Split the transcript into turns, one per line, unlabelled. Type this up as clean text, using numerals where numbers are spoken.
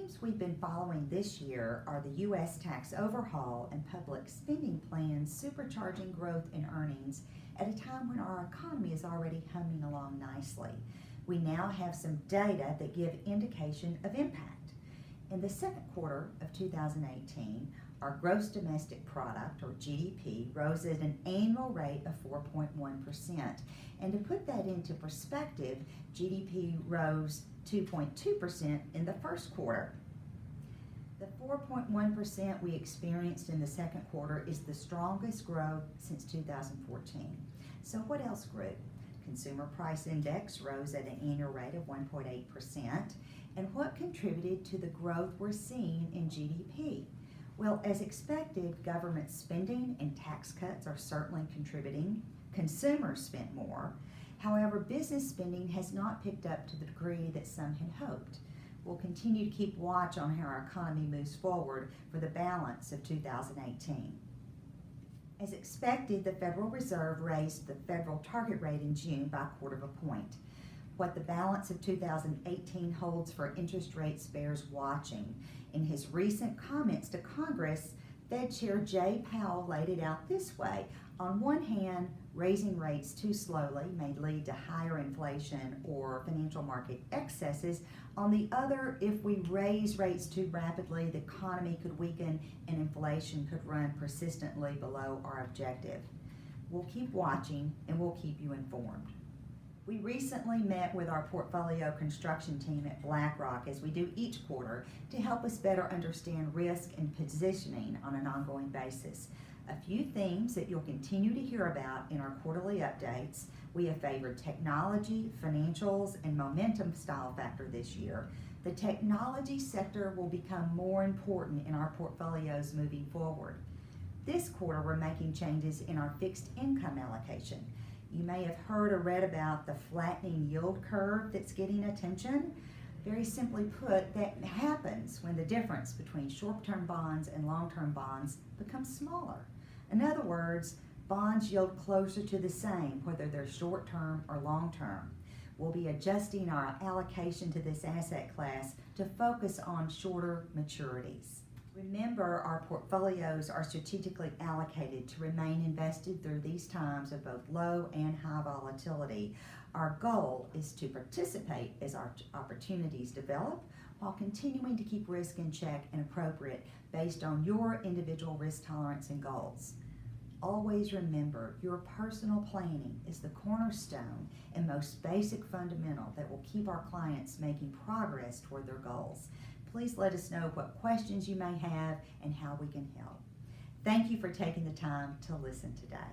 themes we've been following this year are the U.S. tax overhaul and public spending plans supercharging growth in earnings at a time when our economy is already humming along nicely. We now have some data that give indication of impact. In the second quarter of 2018, our gross domestic product, or GDP, rose at an annual rate of 4.1%. And to put that into perspective, GDP rose 2.2% in the first quarter. The 4.1% we experienced in the second quarter is the strongest growth since 2014. So what else grew? Consumer Price Index rose at an annual rate of 1.8%. And what contributed to the growth we're seeing in GDP? Well, as expected, government spending and tax cuts are certainly contributing. Consumers spent more. However, business spending has not picked up to the degree that some had hoped. We'll continue to keep watch on how our economy moves forward for the balance of 2018. As expected, the Federal Reserve raised the federal target rate in June by 1/4 point. What the balance of 2018 holds for interest rates bears watching. In his recent comments to Congress, Fed Chair Jay Powell laid it out this way. On one hand, raising rates too slowly may lead to higher inflation or financial market excesses. On the other, if we raise rates too rapidly, the economy could weaken and inflation could run persistently below our objective. We'll keep watching and we'll keep you informed. We recently met with our portfolio construction team at BlackRock, as we do each quarter, to help us better understand risk and positioning on an ongoing basis. A few themes that you'll continue to hear about in our quarterly updates. We have favored technology, financials, and momentum style factor this year. The technology sector will become more important in our portfolios moving forward. This quarter, we're making changes in our fixed income allocation. You may have heard or read about the flattening yield curve that's getting attention. Very simply put, that happens when the difference between short-term bonds and long-term bonds becomes smaller. In other words, bonds yield closer to the same, whether they're short-term or long-term. We'll be adjusting our allocation to this asset class to focus on shorter maturities. Remember, our portfolios are strategically allocated to remain invested through these times of both low and high volatility. Our goal is to participate as our opportunities develop while continuing to keep risk in check and appropriate based on your individual risk tolerance and goals. Always remember, your personal planning is the cornerstone and most basic fundamental that will keep our clients making progress toward their goals. Please let us know what questions you may have and how we can help. Thank you for taking the time to listen today.